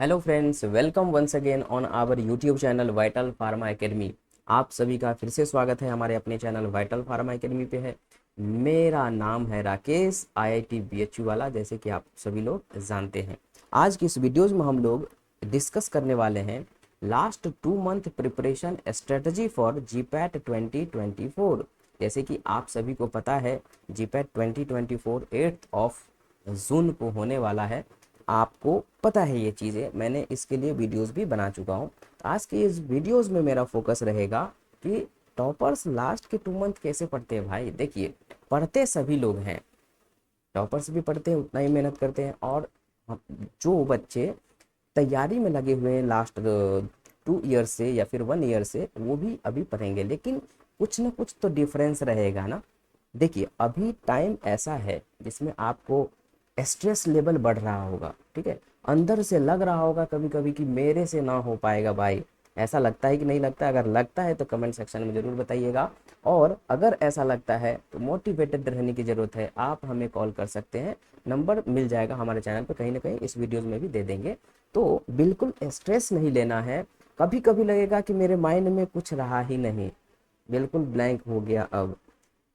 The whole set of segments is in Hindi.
Hello friends, welcome once again on our YouTube channel Vital Pharma Academy. आप सभी का फिर से स्वागत है हमारे अपने चैनल वाइटल फार्मा एकेडमी पे है। मेरा नाम है राकेश, आईआईटी बीएचयू वाला, जैसे कि आप सभी लोग जानते हैं। आज की इस वीडियोज में हम लोग डिस्कस करने वाले हैं last 2 month preparation strategy for GPAT 2024। जैसे कि आप सभी को पता है, जीपैट 2024 8 जून को होने वाला है। आपको पता है ये चीज़ें, मैंने इसके लिए वीडियोस भी बना चुका हूँ। आज के इस वीडियोस में मेरा फोकस रहेगा कि टॉपर्स लास्ट के 2 मंथ कैसे पढ़ते हैं। भाई देखिए, पढ़ते सभी लोग हैं, टॉपर्स भी पढ़ते हैं, उतना ही मेहनत करते हैं। और जो बच्चे तैयारी में लगे हुए हैं लास्ट 2 ईयर से या फिर 1 ईयर से, वो भी अभी पढ़ेंगे, लेकिन कुछ ना कुछ तो डिफरेंस रहेगा ना। देखिए, अभी टाइम ऐसा है जिसमें आपको स्ट्रेस लेवल बढ़ रहा होगा, ठीक है। अंदर से लग रहा होगा कभी कभी कि मेरे से ना हो पाएगा। भाई ऐसा लगता है कि नहीं लगता? अगर लगता है तो कमेंट सेक्शन में ज़रूर बताइएगा। और अगर ऐसा लगता है तो मोटिवेटेड रहने की ज़रूरत है, आप हमें कॉल कर सकते हैं। नंबर मिल जाएगा हमारे चैनल पर, कहीं ना कहीं इस वीडियोज़ में भी दे देंगे। तो बिल्कुल स्ट्रेस नहीं लेना है। कभी कभी लगेगा कि मेरे माइंड में कुछ रहा ही नहीं, बिल्कुल ब्लैंक हो गया। अब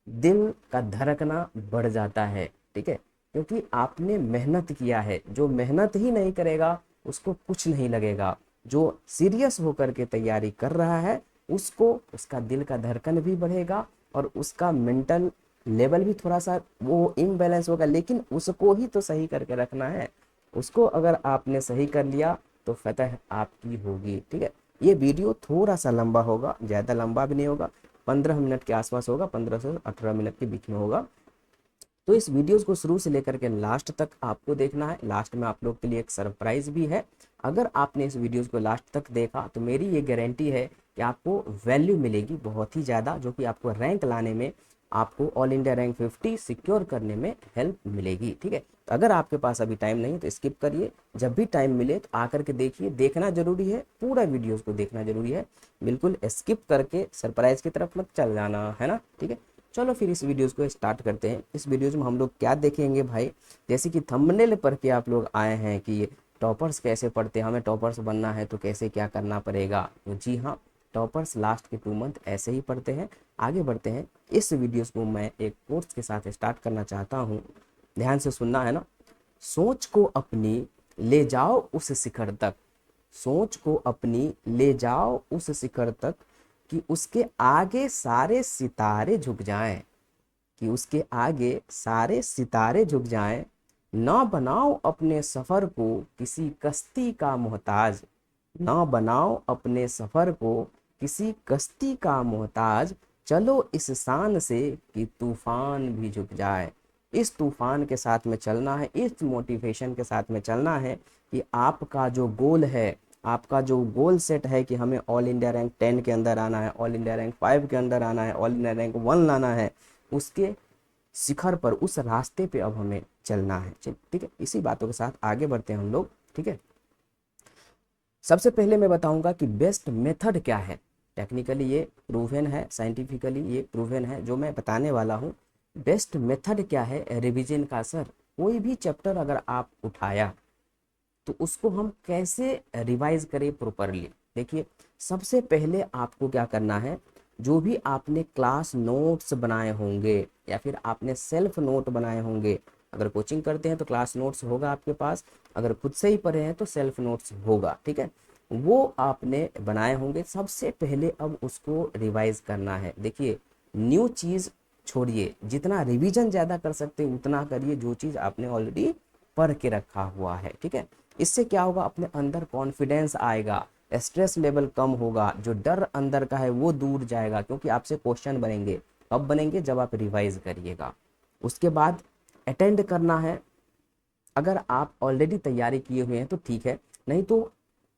दिल का धड़कना बढ़ जाता है, ठीक है, क्योंकि आपने मेहनत किया है। जो मेहनत ही नहीं करेगा उसको कुछ नहीं लगेगा। जो सीरियस होकर के तैयारी कर रहा है उसको, उसका दिल का धड़कन भी बढ़ेगा और उसका मेंटल लेवल भी थोड़ा सा वो इम्बैलेंस होगा, लेकिन उसको ही तो सही करके रखना है। उसको अगर आपने सही कर लिया तो फतह आपकी होगी, ठीक है। ये वीडियो थोड़ा सा लंबा होगा, ज़्यादा लंबा भी नहीं होगा, 15 मिनट के आसपास होगा, 15 से 18 मिनट के बीच में होगा। तो इस वीडियोस को शुरू से लेकर के लास्ट तक आपको देखना है। लास्ट में आप लोग के लिए एक सरप्राइज भी है। अगर आपने इस वीडियोस को लास्ट तक देखा तो मेरी ये गारंटी है कि आपको वैल्यू मिलेगी बहुत ही ज़्यादा, जो कि आपको रैंक लाने में, आपको ऑल इंडिया रैंक 50 सिक्योर करने में हेल्प मिलेगी, ठीक है। तो अगर आपके पास अभी टाइम नहीं तो स्किप करिए, जब भी टाइम मिले तो आकर के देखिए। देखना जरूरी है, पूरा वीडियोस को देखना जरूरी है, बिल्कुल स्किप करके सरप्राइज की तरफ मत चल जाना, है ना, ठीक है। चलो फिर इस वीडियोस को स्टार्ट करते हैं। इस वीडियोस में हम लोग क्या देखेंगे भाई, जैसे कि थंबनेल पढ़ के आप लोग आए हैं कि टॉपर्स कैसे पढ़ते हैं, हमें टॉपर्स बनना है तो कैसे क्या करना पड़ेगा। तो जी हाँ, टॉपर्स लास्ट के 2 मंथ ऐसे ही पढ़ते हैं। आगे बढ़ते हैं। इस वीडियोस को मैं एक कोर्स के साथ स्टार्ट करना चाहता हूँ, ध्यान से सुनना है ना। सोच को अपनी ले जाओ उस शिखर तक, सोच को अपनी ले जाओ उस शिखर तक कि उसके आगे सारे सितारे झुक जाएं, कि उसके आगे सारे सितारे झुक जाएं। ना बनाओ अपने सफर को किसी कश्ती का मोहताज, ना बनाओ अपने सफर को किसी कश्ती का मोहताज। चलो इस शान से कि तूफान भी झुक जाए। इस तूफान के साथ में चलना है, इस मोटिवेशन के साथ में चलना है कि आपका जो गोल है, आपका जो गोल सेट है कि हमें ऑल इंडिया रैंक 10 के अंदर आना है, ऑल इंडिया रैंक 5 के अंदर आना है, ऑल इंडिया रैंक 1 लाना है, उसके शिखर पर, उस रास्ते पे अब हमें चलना है। ठीक है, इसी बातों के साथ आगे बढ़ते हैं हम लोग, ठीक है। सबसे पहले मैं बताऊंगा कि बेस्ट मेथड क्या है। टेक्निकली ये प्रूवन है, साइंटिफिकली ये प्रूवन है जो मैं बताने वाला हूँ। बेस्ट मेथड क्या है रिवीजन का? सर, कोई भी चैप्टर अगर आप उठाया तो उसको हम कैसे रिवाइज करें प्रॉपरली। देखिए, सबसे पहले आपको क्या करना है, जो भी आपने क्लास नोट्स बनाए होंगे या फिर आपने सेल्फ नोट बनाए होंगे, अगर कोचिंग करते हैं तो क्लास नोट्स होगा आपके पास, अगर खुद से ही पढ़े हैं तो सेल्फ नोट्स होगा, ठीक है। वो आपने बनाए होंगे। सबसे पहले अब उसको रिवाइज करना है। देखिए, न्यू चीज़ छोड़िए, जितना रिवीजन ज़्यादा कर सकते हैं उतना करिए, जो चीज़ आपने ऑलरेडी पढ़ के रखा हुआ है, ठीक है। इससे क्या होगा, अपने अंदर कॉन्फिडेंस आएगा, स्ट्रेस लेवल कम होगा, जो डर अंदर का है वो दूर जाएगा, क्योंकि आपसे क्वेश्चन बनेंगे। कब बनेंगे? जब आप रिवाइज करिएगा। उसके बाद अटेंड करना है। अगर आप ऑलरेडी तैयारी किए हुए हैं तो ठीक है, नहीं तो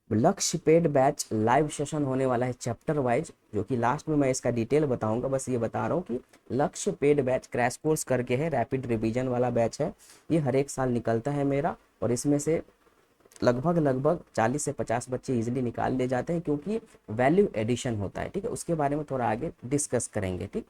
लक्ष्य पेड बैच लाइव सेशन होने वाला है चैप्टर वाइज, जो कि लास्ट में मैं इसका डिटेल बताऊंगा। बस ये बता रहा हूँ कि लक्ष्य पेड बैच क्रैश कोर्स करके है, रैपिड रिवीजन वाला बैच है। ये हर एक साल निकलता है मेरा, और इसमें से लगभग लगभग 40 से 50 बच्चे इजीली निकाल ले जाते हैं, क्योंकि वैल्यू एडिशन होता है, ठीक है। उसके बारे में थोड़ा आगे डिस्कस करेंगे, ठीक।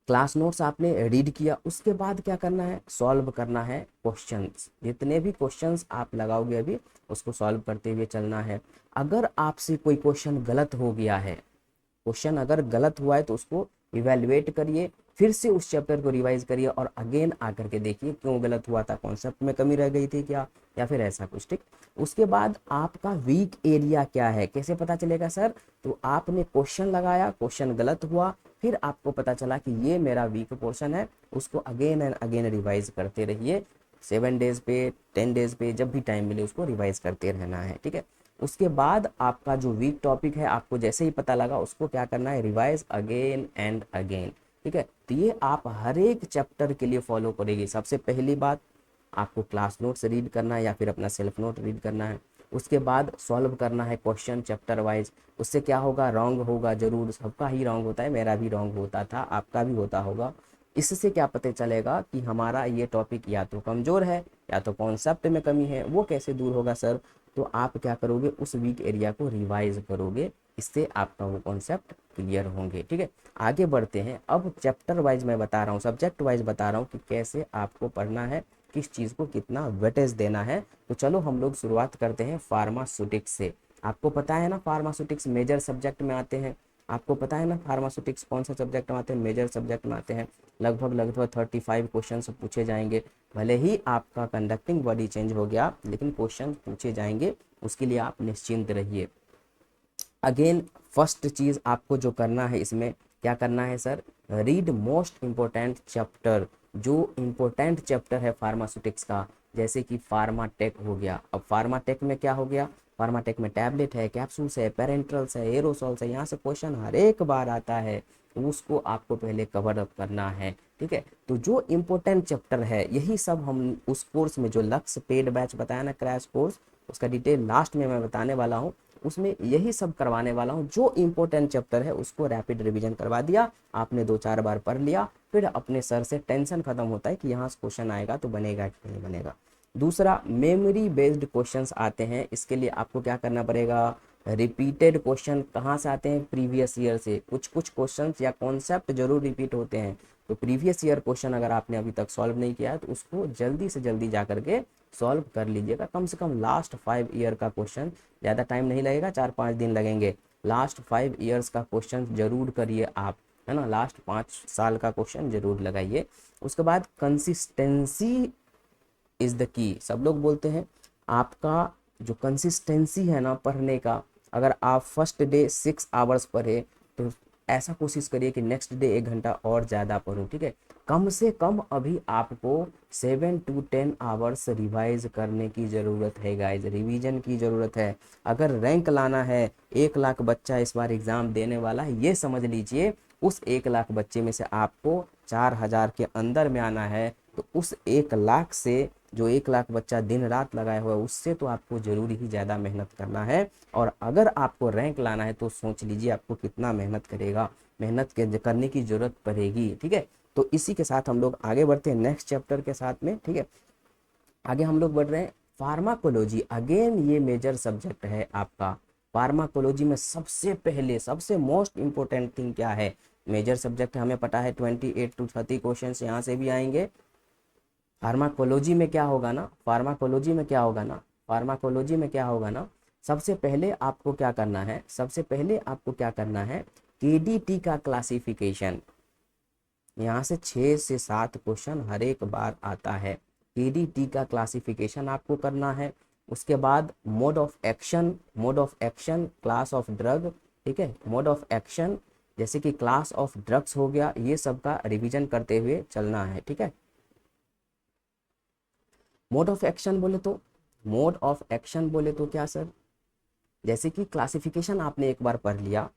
क्लास नोट्स आपने रीड किया, उसके बाद क्या करना है, सॉल्व करना है क्वेश्चंस। जितने भी क्वेश्चंस आप लगाओगे अभी उसको सॉल्व करते हुए चलना है। अगर आपसे कोई क्वेश्चन गलत हो गया है, क्वेश्चन अगर गलत हुआ है तो उसको इवेलुएट करिए, फिर से उस चैप्टर को रिवाइज करिए और अगेन आकर के देखिए क्यों गलत हुआ था, कॉन्सेप्ट में कमी रह गई थी क्या, या फिर ऐसा कुछ। ठीक, उसके बाद आपका वीक एरिया क्या है, कैसे पता चलेगा सर, तो आपने क्वेश्चन लगाया, क्वेश्चन गलत हुआ, फिर आपको पता चला कि ये मेरा वीक पोर्शन है, उसको अगेन एंड अगेन रिवाइज करते रहिए। 7 डेज पे, 10 डेज पे, जब भी टाइम मिले उसको रिवाइज करते रहना है। ठीक है, उसके बाद आपका जो वीक टॉपिक है आपको जैसे ही पता लगा उसको क्या करना है, रिवाइज अगेन एंड अगेन। ठीक है, तो ये आप हर एक चैप्टर के लिए फॉलो करेंगे। सबसे पहली बात, आपको क्लास नोट्स रीड करना है या फिर अपना सेल्फ नोट रीड करना है। उसके बाद सॉल्व करना है क्वेश्चन चैप्टर वाइज। उससे क्या होगा, रॉन्ग होगा जरूर, सबका ही रॉन्ग होता है, मेरा भी रॉन्ग होता था, आपका भी होता होगा। इससे क्या पता चलेगा कि हमारा ये टॉपिक या तो कमज़ोर है या तो कॉन्सेप्ट में कमी है। वो कैसे दूर होगा सर, तो आप क्या करोगे, उस वीक एरिया को रिवाइज करोगे, इससे आपका वो कॉन्सेप्ट क्लियर होंगे। ठीक है, आगे बढ़ते हैं। अब चैप्टर वाइज मैं बता रहा हूँ, सब्जेक्ट वाइज बता रहा हूँ कि कैसे आपको पढ़ना है, किस चीज़ को कितना वेटेज देना है। तो चलो हम लोग शुरुआत करते हैं फार्मास्यूटिक्स से। आपको पता है ना फार्मास्यूटिक्स मेजर सब्जेक्ट में आते हैं, आपको पता है ना फार्मास्यूटिक्स कौन सा सब्जेक्ट में आते हैं, मेजर सब्जेक्ट में आते हैं। लगभग 35 क्वेश्चन पूछे जाएंगे। भले ही आपका कंडक्टिंग बॉडी चेंज हो गया लेकिन क्वेश्चन पूछे जाएंगे, उसके लिए आप निश्चिंत रहिए। अगेन फर्स्ट चीज़ आपको जो करना है इसमें क्या करना है sir, read most important chapter. जो इम्पोर्टेंट चैप्टर है फार्मास्यूटिक्स का, जैसे कि फार्माटेक हो गया। अब फार्माटेक में क्या हो गया, फार्माटेक में टैबलेट है, कैप्सूल्स है, पेरेंट्रल्स है, एरोसॉल्स है, यहाँ से क्वेश्चन हर एक बार आता है, उसको आपको पहले कवर अप करना है। ठीक है, तो जो इम्पोर्टेंट चैप्टर है यही सब हम उस कोर्स में, जो लक्ष्य पेड बैच बताया ना क्रैश कोर्स, उसका डिटेल लास्ट में मैं बताने वाला हूँ, उसमें यही सब करवाने वाला हूँ। जो इम्पोर्टेंट चैप्टर है उसको रैपिड रिवीजन करवा दिया आपने, 2-4 बार पढ़ लिया, फिर अपने सर से टेंशन खत्म होता है कि यहाँ से क्वेश्चन आएगा तो बनेगा कि नहीं बनेगा। दूसरा, मेमोरी बेस्ड क्वेश्चंस आते हैं, इसके लिए आपको क्या करना पड़ेगा, रिपीटेड क्वेश्चन कहाँ से आते हैं, प्रीवियस ईयर से। कुछ कुछ क्वेश्चंस या कॉन्सेप्ट जरूर रिपीट होते हैं, तो प्रीवियस ईयर क्वेश्चन अगर आपने अभी तक सॉल्व नहीं किया है तो उसको जल्दी से जल्दी जा करके सॉल्व कर लीजिएगा। कम से कम लास्ट 5 ईयर का क्वेश्चन, ज़्यादा टाइम नहीं लगेगा, 4-5 दिन लगेंगे। लास्ट 5 ईयर्स का क्वेश्चन जरूर करिए आप, है ना, लास्ट 5 साल का क्वेश्चन जरूर लगाइए। उसके बाद कंसिस्टेंसी इज़ द की। सब लोग बोलते हैं आपका जो कंसिस्टेंसी है ना पढ़ने का, अगर आप फर्स्ट डे 6 आवर्स पढ़े तो ऐसा कोशिश करिए कि नेक्स्ट डे 1 घंटा और ज़्यादा पढ़ो। ठीक है, कम से कम अभी आपको 7 to 10 आवर्स रिवाइज करने की ज़रूरत है गाइज, रिवीजन की ज़रूरत है। अगर रैंक लाना है, 1 लाख बच्चा इस बार एग्ज़ाम देने वाला है, ये समझ लीजिए उस 1 लाख बच्चे में से आपको 4,000 के अंदर में आना है, तो उस 1 लाख से जो 1 लाख बच्चा दिन रात लगाया हुआ है उससे तो आपको जरूरी ही ज़्यादा मेहनत करना है। और अगर आपको रैंक लाना है तो सोच लीजिए आपको कितना मेहनत करेगा, मेहनत करने की ज़रूरत पड़ेगी। ठीक है, तो इसी के साथ हम लोग आगे बढ़ते हैं नेक्स्ट चैप्टर के साथ में। ठीक है, आगे हम लोग बढ़ रहे हैं फार्माकोलॉजी। अगेन ये मेजर सब्जेक्ट है आपका। फार्माकोलॉजी में सबसे पहले सबसे मोस्ट इम्पोर्टेंट थिंग क्या है, मेजर सब्जेक्ट हमें पता है 28 to 30 क्वेश्चन यहाँ से भी आएंगे। फार्माकोलॉजी में क्या होगा ना, फार्माकोलॉजी में क्या होगा ना, फार्माकोलॉजी में क्या होगा ना, सबसे पहले आपको क्या करना है, सबसे पहले आपको क्या करना है, केडीटी का क्लासिफिकेशन। यहाँ से 6 से 7 क्वेश्चन हर एक बार आता है, केडीटी का क्लासिफिकेशन आपको करना है। उसके बाद mode of action, mode of action, class of drug. ठीक है, मोड ऑफ एक्शन जैसे कि क्लास ऑफ ड्रग्स हो गया, ये सब का रिवीजन करते हुए चलना है। ठीक है, मोड ऑफ एक्शन बोले तो, मोड ऑफ एक्शन बोले तो क्या सर, जैसे कि क्लासिफिकेशन आपने एक बार पढ़ लिया,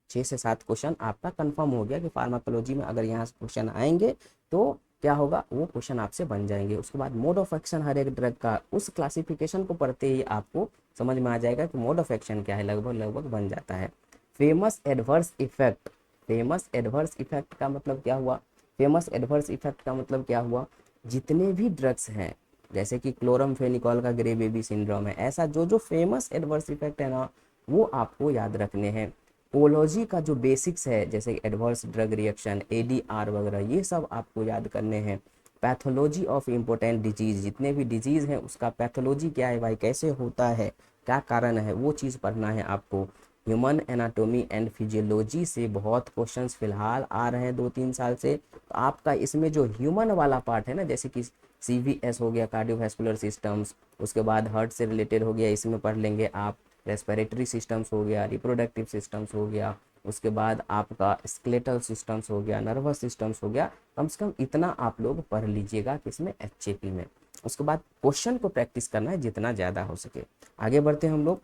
6 से 7 क्वेश्चन आपका कंफर्म हो गया कि फार्माकोलॉजी में अगर यहाँ से क्वेश्चन आएंगे तो क्या होगा, वो क्वेश्चन आपसे बन जाएंगे। उसके बाद मोड ऑफ एक्शन हर एक ड्रग का, उस क्लासिफिकेशन को पढ़ते ही आपको समझ में आ जाएगा कि मोड ऑफ एक्शन क्या है, लगभग लगभग बन जाता है। Famous adverse effect, famous adverse effect का मतलब क्या हुआ, फेमस एडवर्स इफेक्ट का मतलब क्या हुआ, जितने भी ड्रग्स हैं जैसे कि क्लोरमफेनिकॉल का ग्रे बेबी सिंड्रोम है, ऐसा जो जो फेमस एडवर्स इफेक्ट है ना वो आपको याद रखने हैं। कोलॉजी का जो बेसिक्स है जैसे एडवर्स ड्रग रिएक्शन, एडीआर वगैरह, ये सब आपको याद करने हैं। पैथोलॉजी ऑफ इम्पोर्टेंट डिजीज, जितने भी डिजीज हैं उसका पैथोलॉजी क्या है भाई, कैसे होता है, क्या कारण है, वो चीज़ पढ़ना है आपको। ह्यूमन एनाटोमी एंड फिजियोलॉजी से बहुत क्वेश्चंस फिलहाल आ रहे हैं 2-3 साल से, तो आपका इसमें जो ह्यूमन वाला पार्ट है ना, जैसे कि सीवीएस हो गया, कार्डियोवैस्कुलर सिस्टम्स, उसके बाद हार्ट से रिलेटेड हो गया, इसमें पढ़ लेंगे आप। रेस्पिरेटरी सिस्टम्स हो गया, रिप्रोडक्टिव सिस्टम्स हो गया, उसके बाद आपका स्केलेटल सिस्टम्स हो गया, नर्वस सिस्टम्स हो गया। कम से कम इतना आप लोग पढ़ लीजिएगा किसमें, एचएपी में। उसके बाद क्वेश्चन को प्रैक्टिस करना है जितना ज़्यादा हो सके। आगे बढ़ते हैं हम लोग।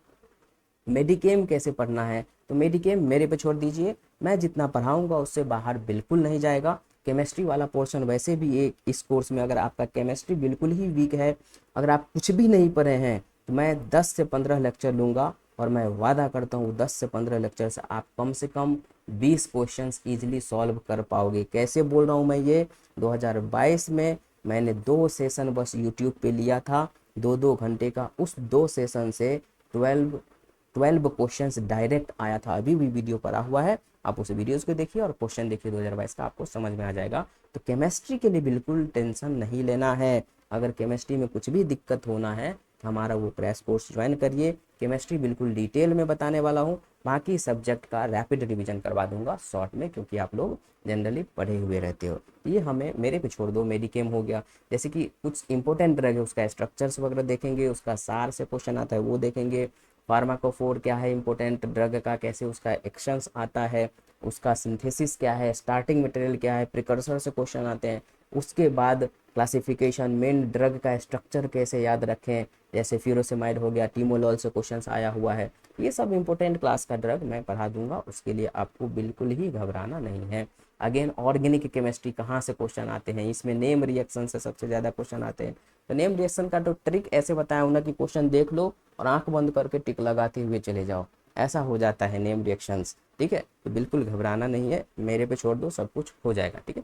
मेडिकेम कैसे पढ़ना है, तो मेडिकेम मेरे पे छोड़ दीजिए, मैं जितना पढ़ाऊंगा उससे बाहर बिल्कुल नहीं जाएगा। केमिस्ट्री वाला पोर्शन वैसे भी एक इस कोर्स में अगर आपका केमिस्ट्री बिल्कुल ही वीक है, अगर आप कुछ भी नहीं पढ़े हैं, तो मैं 10 से 15 लेक्चर लूँगा और मैं वादा करता हूँ 10 से 15 लेक्चर से आप कम से कम 20 क्वेश्चंस ईजिली सॉल्व कर पाओगे। कैसे बोल रहा हूँ मैं ये, 2022 में मैंने 2 सेशन बस यूट्यूब पे लिया था, 2-2 घंटे का। उस 2 सेशन से 12 क्वेश्चंस डायरेक्ट आया था, अभी भी वीडियो पड़ा हुआ है, आप उस वीडियोस को देखिए और क्वेश्चन देखिए 2022 का, आपको समझ में आ जाएगा। तो केमिस्ट्री के लिए बिल्कुल टेंशन नहीं लेना है। अगर केमिस्ट्री में कुछ भी दिक्कत होना है तो हमारा वो क्रैश कोर्स ज्वाइन करिए। केमिस्ट्री बिल्कुल डिटेल में बताने वाला हूँ, बाकी सब्जेक्ट का रैपिड रिविजन करवा दूंगा शॉर्ट में, क्योंकि आप लोग जनरली पढ़े हुए रहते हो। ये हमें मेरे पे छोड़ दो। मेडिकेम हो गया, जैसे कि कुछ इंपॉर्टेंट ड्रग है उसका स्ट्रक्चर्स वगैरह देखेंगे, उसका सार से क्वेश्चन आता है वो देखेंगे। फार्माकोफोर क्या है, इंपॉर्टेंट ड्रग का कैसे उसका एक्शंस आता है, उसका सिंथेसिस क्या है, स्टार्टिंग मटेरियल क्या है, प्रिकर्सर से क्वेश्चन आते हैं। उसके बाद क्लासिफिकेशन, मेन ड्रग का स्ट्रक्चर कैसे याद रखें, जैसे फ्यूरोसेमाइड हो गया, टीमोलॉल से क्वेश्चंस आया हुआ है। ये सब इंपॉर्टेंट क्लास का ड्रग मैं पढ़ा दूंगा, उसके लिए आपको बिल्कुल ही घबराना नहीं है। अगेन ऑर्गेनिक केमिस्ट्री कहाँ से क्वेश्चन आते हैं, इसमें नेम रिएक्शन से सबसे ज़्यादा क्वेश्चन आते हैं। तो नेम रिएक्शन का तो ट्रिक ऐसे बताया हूँ ना कि क्वेश्चन देख लो और आंख बंद करके टिक लगाते हुए चले जाओ, ऐसा हो जाता है नेम रिएक्शंस। ठीक है, तो बिल्कुल घबराना नहीं है, मेरे पे छोड़ दो, सब कुछ हो जाएगा। ठीक है,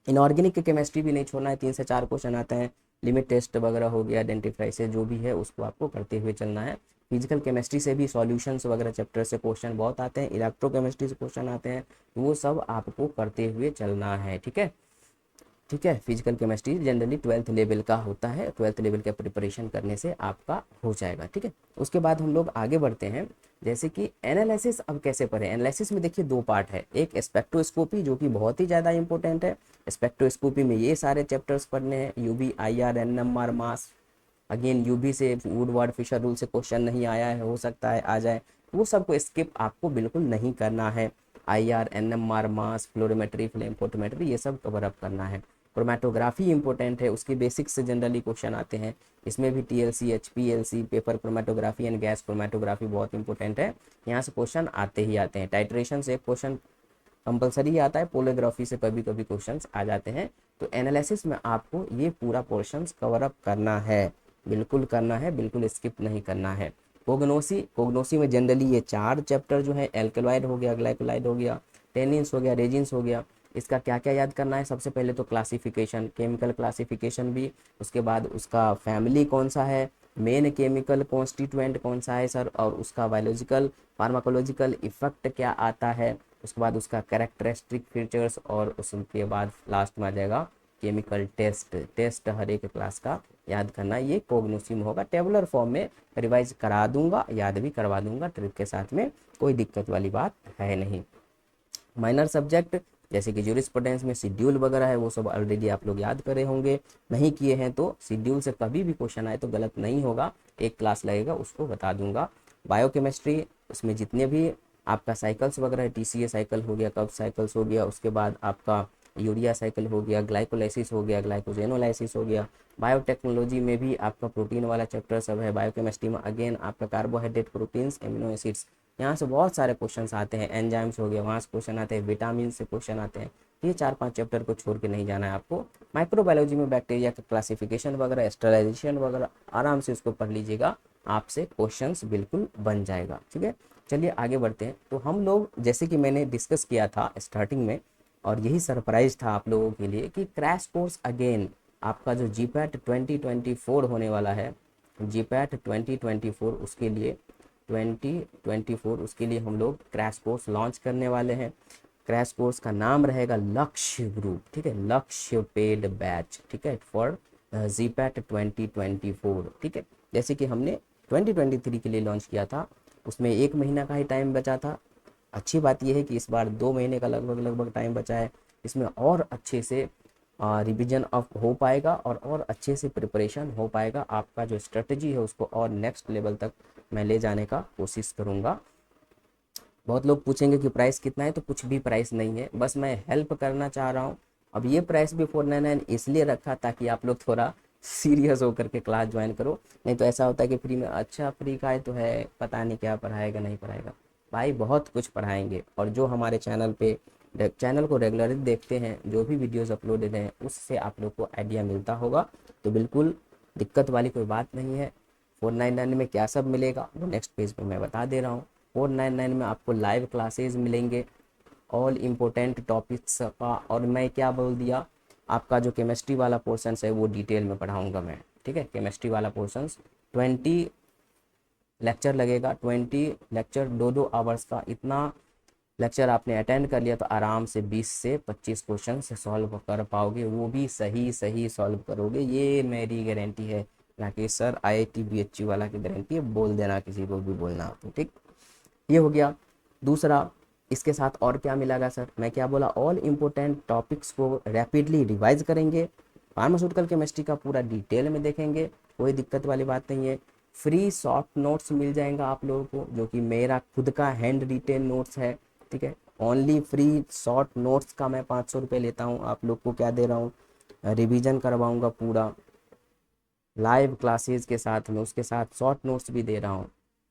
इनऑर्गेनिक केमिस्ट्री भी नहीं छोड़ना है, 3 से 4 क्वेश्चन आते हैं। लिमिट टेस्ट वगैरह हो गया, आइडेंटिफाई से जो भी है उसको आपको करते हुए चलना है। फिजिकल केमिस्ट्री से भी सॉल्यूशंस वगैरह चैप्टर से क्वेश्चन बहुत आते हैं, इलेक्ट्रोकेमिस्ट्री से क्वेश्चन आते हैं, वो सब आपको करते हुए चलना है। ठीक है, ठीक है। Physical chemistry generally 12th level का होता है, 12th लेवल का प्रिपरेशन करने से आपका हो जाएगा। ठीक है, उसके बाद हम लोग आगे बढ़ते हैं, जैसे कि एनालिसिस अब कैसे पढ़ें। एनालिसिस में देखिए 2 पार्ट है, एक स्पेक्ट्रोस्कोपी जो कि बहुत ही ज़्यादा इंपॉर्टेंट है। स्पेक्ट्रोस्कोपी में ये सारे चैप्टर्स पढ़ने हैं, यूवी, आईआर, एनएमआर, मास। अगेन यूवी से वुडवर्ड फिशर रूल से क्वेश्चन नहीं आया है, हो सकता है आ जाए, वो सबको स्किप आपको बिल्कुल नहीं करना है। आईआर, एनएमआर, मास, फ्लोरीमेट्री, फ्लेम फोटोमेट्री, ये सब कवर अप करना है। क्रोमेटोग्राफी इंपॉर्टेंट है, उसके बेसिक्स से जनरली क्वेश्चन आते हैं, इसमें भी TLC, HPLC, paper chromatography and gas chromatography बहुत इंपॉर्टेंट है, यहाँ से क्वेश्चन आते ही आते हैं। टाइट्रेशन से एक क्वेश्चन कंपलसरी आता है, पोलोग्राफी से कभी कभी क्वेश्चंस आ जाते हैं। तो एनालिसिस में आपको ये पूरा पोर्शंस कवर अप करना है, बिल्कुल करना है, बिल्कुल स्किप नहीं करना है। कोग्नोसी में जनरली ये 4 चैप्टर जो है, एल्कलॉइड हो गया, ग्लाइकोलाइड हो गया, टेनिन्स हो गया, रेजिन्स हो गया। इसका क्या क्या याद करना है, सबसे पहले तो क्लासिफिकेशन, केमिकल क्लासिफिकेशन भी, उसके बाद उसका फैमिली कौन सा है, मेन केमिकल कॉन्स्टिट्यूएंट कौन सा है सर, और उसका बायोलॉजिकल फार्माकोलॉजिकल इफेक्ट क्या आता है, उसके बाद उसका कैरेक्टरिस्टिक फीचर्स, और उसके बाद लास्ट में आ जाएगा केमिकल टेस्ट हर एक क्लास का याद करना। ये कोग्नोसी में होगा, टेबुलर फॉर्म में रिवाइज करा दूंगा, याद भी करवा दूंगा ट्रिक के साथ में, कोई दिक्कत वाली बात है नहीं। माइनर सब्जेक्ट जैसे कि ज्यूरिस्प्रूडेंस में शेड्यूल वगैरह है, वो सब ऑलरेडी आप लोग याद करे होंगे, नहीं किए हैं तो शेड्यूल से कभी भी क्वेश्चन आए तो गलत नहीं होगा, एक क्लास लगेगा उसको बता दूंगा। बायोकेमिस्ट्री, उसमें जितने भी आपका साइकिल्स वगैरह है, टीसीए साइकिल हो गया, कब साइकिल्स हो गया, उसके बाद आपका यूरिया साइकिल हो गया, ग्लाइकोलाइसिस हो गया, ग्लाइकोजेनोलाइसिस हो गया। बायोटेक्नोलॉजी में भी आपका प्रोटीन वाला चैप्टर सब है। बायोकेमिस्ट्री में अगेन आपका कार्बोहाइड्रेट, प्रोटीन्स, एमिनो एसिड्स, यहाँ से बहुत सारे क्वेश्चंस आते हैं। एंजाइम्स हो गया, वहाँ से क्वेश्चन आते हैं, विटामिन से क्वेश्चन आते हैं। ये 4-5 चैप्टर को छोड़ के नहीं जाना है आपको। माइक्रोबायोलॉजी में बैक्टीरिया का क्लासिफिकेशन वगैरह, स्टेरिलाइजेशन वगैरह, आराम से उसको पढ़ लीजिएगा, आपसे क्वेश्चंस बिल्कुल बन जाएगा। ठीक है, चलिए आगे बढ़ते हैं। तो हम लोग जैसे कि मैंने डिस्कस किया था स्टार्टिंग में, और यही सरप्राइज था आप लोगों के लिए कि क्रैश कोर्स अगेन आपका जो जीपैट 2024 होने वाला है, जीपैट 2024, उसके लिए 2024 उसके लिए हम लोग क्रैश कोर्स लॉन्च करने वाले हैं। क्रैश कोर्स का नाम रहेगा लक्ष्य ग्रुप, ठीक है, लक्ष्य पेड बैच, ठीक है, फॉर जीपैट 2024, ठीक है। जैसे कि हमने 2023 के लिए लॉन्च किया था, उसमें 1 महीना का ही टाइम बचा था। अच्छी बात यह है कि इस बार 2 महीने का लगभग टाइम बचा है। इसमें और अच्छे से रिवीजन अप हो पाएगा और अच्छे से प्रिपरेशन हो पाएगा। आपका जो स्ट्रेटजी है उसको और नेक्स्ट लेवल तक मैं ले जाने का कोशिश करूँगा। बहुत लोग पूछेंगे कि प्राइस कितना है, तो कुछ भी प्राइस नहीं है, बस मैं हेल्प करना चाह रहा हूँ। अब ये प्राइस भी 499 इसलिए रखा ताकि आप लोग थोड़ा सीरियस होकर के क्लास ज्वाइन करो। नहीं तो ऐसा होता है कि फ्री में, अच्छा फ्री का है तो है, पता नहीं क्या पढ़ाएगा नहीं पढ़ाएगा। भाई बहुत कुछ पढ़ाएंगे। और जो हमारे चैनल को रेगुलरली देखते हैं, जो भी वीडियोस अपलोडेड हैं उससे आप लोग को आइडिया मिलता होगा। तो बिल्कुल दिक्कत वाली कोई बात नहीं है। 499 में क्या सब मिलेगा वो नेक्स्ट पेज पे मैं बता दे रहा हूँ। 499 में आपको लाइव क्लासेस मिलेंगे ऑल इम्पोर्टेंट टॉपिक्स का। और मैं क्या बोल दिया, आपका जो केमिस्ट्री वाला पोर्शन है वो डिटेल में पढ़ाऊँगा मैं, ठीक है। केमिस्ट्री वाला पोर्शन 20 लेक्चर लगेगा, 20 लेक्चर 2-2 आवर्स का। इतना लेक्चर आपने अटेंड कर लिया तो आराम से 20 से 25 क्वेश्चन से सॉल्व कर पाओगे, वो भी सही सही सॉल्व करोगे, ये मेरी गारंटी है। राकेश सर IIT BHU वाला की गारंटी है, बोल देना किसी को भी बोलना तो, ठीक। ये हो गया। दूसरा, इसके साथ और क्या मिलेगा सर, मैं क्या बोला, ऑल इम्पोर्टेंट टॉपिक्स को रैपिडली रिवाइज करेंगे। फार्मास्यूटिकल केमिस्ट्री का पूरा डिटेल में देखेंगे, कोई दिक्कत वाली बात नहीं है। फ्री शॉर्ट नोट्स मिल जाएगा आप लोगों को, जो कि मेरा खुद का हैंड रिटेन नोट्स है, ठीक है। ओनली फ्री शॉर्ट नोट्स का मैं 500 रुपये लेता हूँ। आप लोग को क्या दे रहा हूँ, रिवीजन करवाऊँगा पूरा लाइव क्लासेस के साथ में, उसके साथ शॉर्ट नोट्स भी दे रहा हूँ।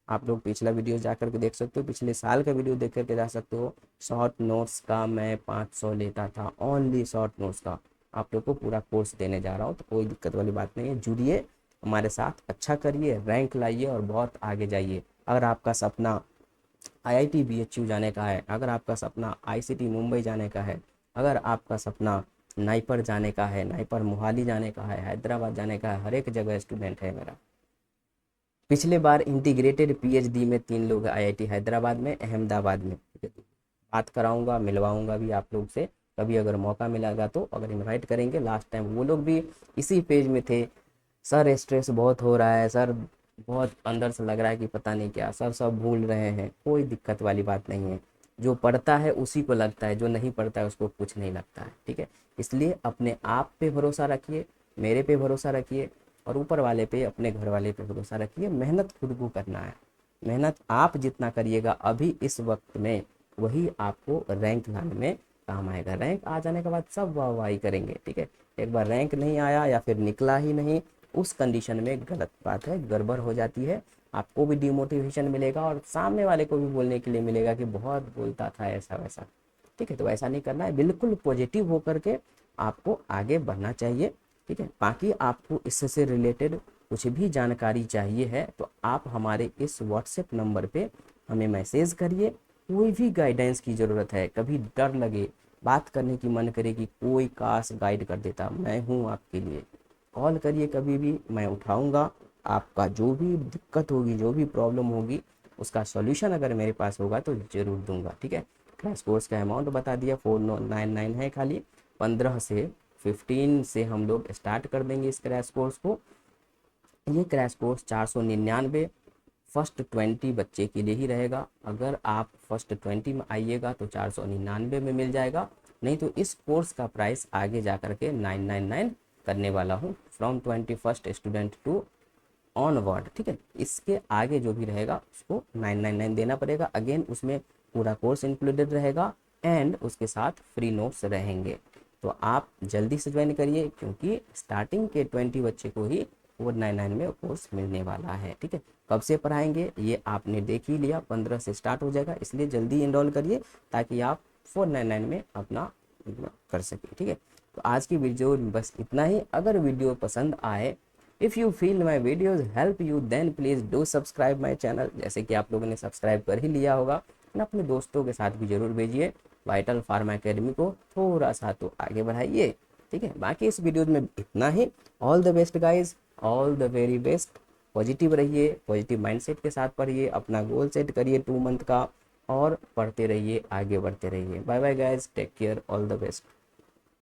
आप लोग पिछला वीडियो जा करके देख सकते हो, पिछले साल का वीडियो देख करके जा सकते हो। शॉर्ट नोट्स का मैं 500 लेता था, ओनली शॉर्ट नोट्स का। आप लोग को पूरा कोर्स देने जा रहा हूँ, तो कोई दिक्कत वाली बात नहीं है। जुड़िए हमारे साथ, अच्छा करिए, रैंक लाइए और बहुत आगे जाइए। अगर आपका सपना IIT BHU जाने का है, अगर आपका सपना ICT मुंबई जाने का है, अगर आपका सपना नाइपर जाने का है, नाइपर मोहाली जाने का है, हैदराबाद जाने का है, हर एक जगह स्टूडेंट है मेरा। पिछले बार इंटीग्रेटेड PhD में 3 लोग IIT हैदराबाद में, अहमदाबाद में, बात कराऊंगा, मिलवाऊंगा भी आप लोग से कभी अगर मौका मिलेगा तो, अगर इनवाइट करेंगे। लास्ट टाइम वो लोग भी इसी पेज में थे, सर स्ट्रेस बहुत हो रहा है सर, बहुत अंदर से लग रहा है कि पता नहीं क्या सर, सब भूल रहे हैं। कोई दिक्कत वाली बात नहीं है, जो पढ़ता है उसी को लगता है, जो नहीं पढ़ता है उसको कुछ नहीं लगता है, ठीक है। इसलिए अपने आप पे भरोसा रखिए, मेरे पे भरोसा रखिए और ऊपर वाले पे, अपने घर वाले पे भरोसा रखिए। मेहनत खुद को करना है, मेहनत आप जितना करिएगा अभी इस वक्त में, वही आपको रैंक लाने में काम आएगा। रैंक आ जाने के बाद सब वाहवाही करेंगे, ठीक है। एक बार रैंक नहीं आया या फिर निकला ही नहीं, उस कंडीशन में गलत बात है, गड़बड़ हो जाती है। आपको भी डिमोटिवेशन मिलेगा और सामने वाले को भी बोलने के लिए मिलेगा कि बहुत बोलता था ऐसा वैसा, ठीक है। तो ऐसा नहीं करना है, बिल्कुल पॉजिटिव होकर के आपको आगे बढ़ना चाहिए, ठीक है। बाकी आपको इससे रिलेटेड कुछ भी जानकारी चाहिए है तो आप हमारे इस WhatsApp नंबर पे हमें मैसेज करिए। कोई भी गाइडेंस की ज़रूरत है, कभी डर लगे, बात करने की मन करे कि कोई काश गाइड कर देता, मैं हूँ आपके लिए। कॉल करिए कभी भी, मैं उठाऊंगा। आपका जो भी दिक्कत होगी, जो भी प्रॉब्लम होगी, उसका सॉल्यूशन अगर मेरे पास होगा तो ज़रूर दूंगा, ठीक है। क्रैश कोर्स का अमाउंट बता दिया, 499 है खाली। 15 से 15 से हम लोग स्टार्ट कर देंगे इस क्रैश कोर्स को। ये क्रैश कोर्स 499 फर्स्ट 20 बच्चे के लिए ही रहेगा। अगर आप फर्स्ट 20 में आइएगा तो 499 में मिल जाएगा, नहीं तो इस कोर्स का प्राइस आगे जा कर के 999 करने वाला हूँ, from 21st student to onward, ठीक है। इसके आगे जो भी रहेगा उसको 999 देना पड़ेगा। अगेन उसमें पूरा कोर्स इंक्लूडेड रहेगा एंड उसके साथ फ्री नोट्स रहेंगे। तो आप जल्दी से ज्वाइन करिए, क्योंकि स्टार्टिंग के 20 बच्चे को ही 499 में कोर्स मिलने वाला है, ठीक है। कब से पढ़ाएंगे ये आपने देख ही लिया, 15 से स्टार्ट हो जाएगा, इसलिए जल्दी इनरोल करिए ताकि आप 499 में अपना कर सकें, ठीक है। तो आज की वीडियो बस इतना ही। अगर वीडियो पसंद आए, if you feel my videos help you, then please do subscribe my channel. जैसे कि आप लोगों ने सब्सक्राइब कर ही लिया होगा, अपने दोस्तों के साथ भी जरूर भेजिए। वाइटल फार्मा एकेडमी को थोड़ा सा तो आगे बढ़ाइए, ठीक है। बाकी इस वीडियो में इतना ही। All the best guys, all the very best. Positive रहिए, पॉजिटिव माइंडसेट के साथ पढ़िए, अपना गोल सेट करिए 2 मंथ का और पढ़ते रहिए, आगे बढ़ते रहिए। Bye bye guys, take care, all the best.